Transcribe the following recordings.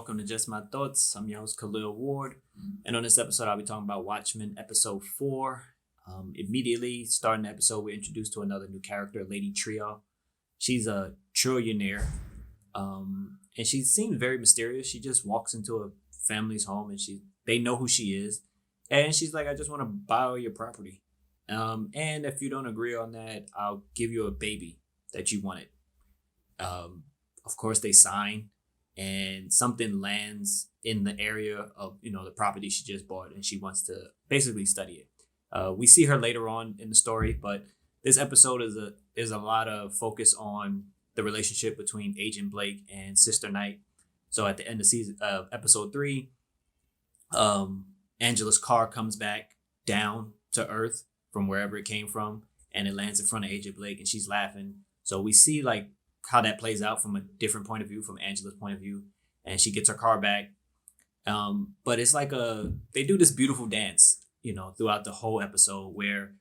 welcome to Just My Thoughts. I'm your host, Khaleel Ward. And on this episode, I'll be talking about Watchmen episode 4. Immediately starting the episode, we're introduced to another new character, Lady Trio. She's a trillionaire, and she seems very mysterious. She just walks into a family's home and they know who she is. And she's like, I just want to buy all your property. And if you don't agree on that, I'll give you a baby that you wanted. Of course, they sign and something lands in the area of, the property she just bought and she wants to basically study it. We see her later on in the story, but this episode is a lot of focus on the relationship between Agent Blake and Sister Knight. So at the end of episode 3, Angela's car comes back down to Earth from wherever it came from, and it lands in front of Agent Blake, and she's laughing. So we see like how that plays out from a different point of view, from Angela's point of view, and she gets her car back. But it's like they do this beautiful dance, throughout the whole episode where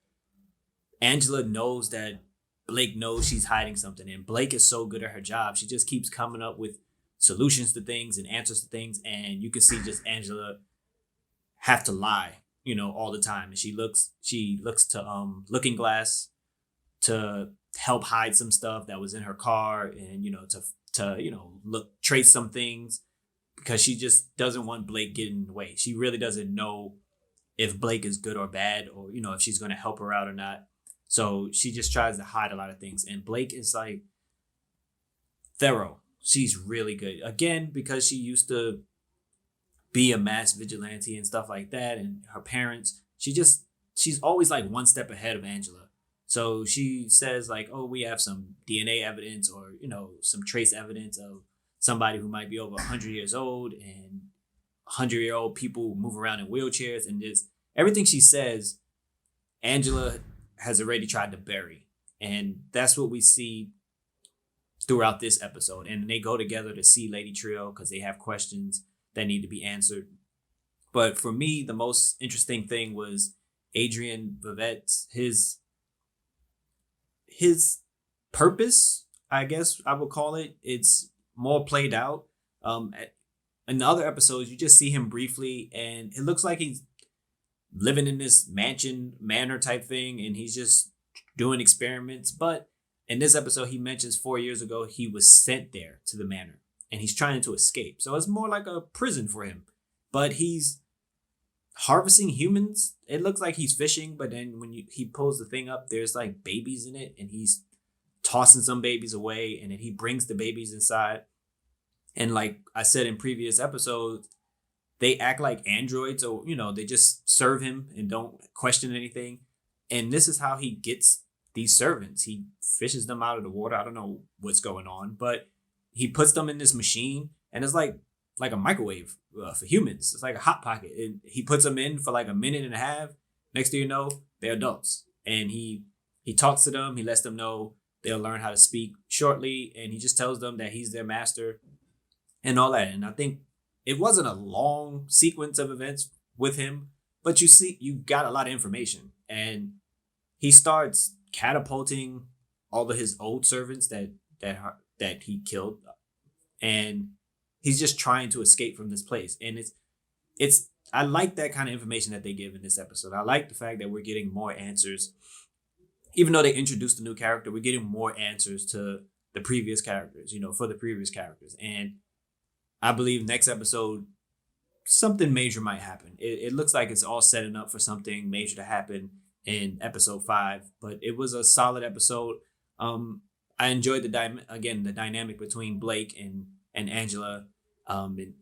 Angela knows that Blake knows she's hiding something, and Blake is so good at her job. She just keeps coming up with solutions to things and answers to things, and you can see just Angela have to lie, all the time. And she looks to Looking Glass to help hide some stuff that was in her car, and to trace some things, because she just doesn't want Blake getting in the way. She really doesn't know if Blake is good or bad, or if she's going to help her out or not. So she just tries to hide a lot of things, and Blake is like thorough. She's really good, again, because she used to be a mass vigilante and stuff like that, and her parents, she's always like one step ahead of Angela. So she says like, oh, we have some DNA evidence, or some trace evidence of somebody who might be over 100 years old, and 100-year-old people move around in wheelchairs, and everything she says, Angela has already tried to bury. And that's what we see throughout this episode. And they go together to see Lady Trio because they have questions that need to be answered. But for me, the most interesting thing was Adrian Veidt, his purpose, I guess I would call it. It's more played out. In the other episodes, you just see him briefly, and it looks like he's living in this manor type thing, and he's just doing experiments. But in this episode, he mentions 4 years ago he was sent there to the manor, and he's trying to escape. So it's more like a prison for him. But he's harvesting humans. It looks like he's fishing, but then when he pulls the thing up, there's like babies in it, and he's tossing some babies away, and then he brings the babies inside. And like I said in previous episodes, they act like androids, or they just serve him and don't question anything. And this is how he gets these servants. He fishes them out of the water. I don't know what's going on, but he puts them in this machine, and it's like a microwave for humans. It's like a hot pocket. And he puts them in for like a minute and a half. Next thing you know, they're adults. And he talks to them. He lets them know they'll learn how to speak shortly. And he just tells them that he's their master and all that. And I think it wasn't a long sequence of events with him, but you got a lot of information. And he starts catapulting all of his old servants that he killed. And he's just trying to escape from this place. And I like that kind of information that they give in this episode. I like the fact that we're getting more answers. Even though they introduced a new character, we're getting more answers to the previous characters, for the previous characters. And I believe next episode, something major might happen. It looks like it's all setting up for something major to happen in episode 5. But it was a solid episode. I enjoyed the dynamic between Blake and Angela. And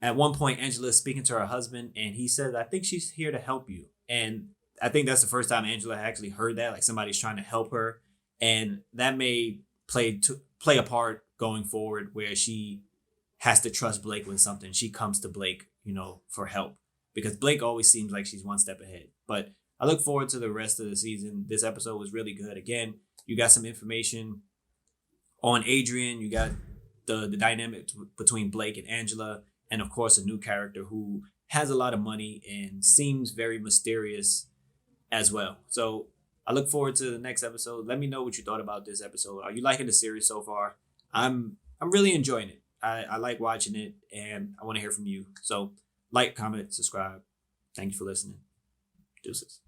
at one point, Angela is speaking to her husband, and he says, I think she's here to help you. And I think that's the first time Angela actually heard that, like somebody's trying to help her. And that may play a part going forward, where she has to trust Blake with something. She comes to Blake, for help, because Blake always seems like she's one step ahead. But I look forward to the rest of the season. This episode was really good. Again, you got some information on Adrian. You got the dynamic between Blake and Angela, and of course a new character who has a lot of money and seems very mysterious as well. So I look forward to the next episode. Let me know what you thought about this episode. Are you liking the series so far? I'm really enjoying it. I like watching it, and I want to hear from you. So like, comment, subscribe. Thank you for listening. Deuces.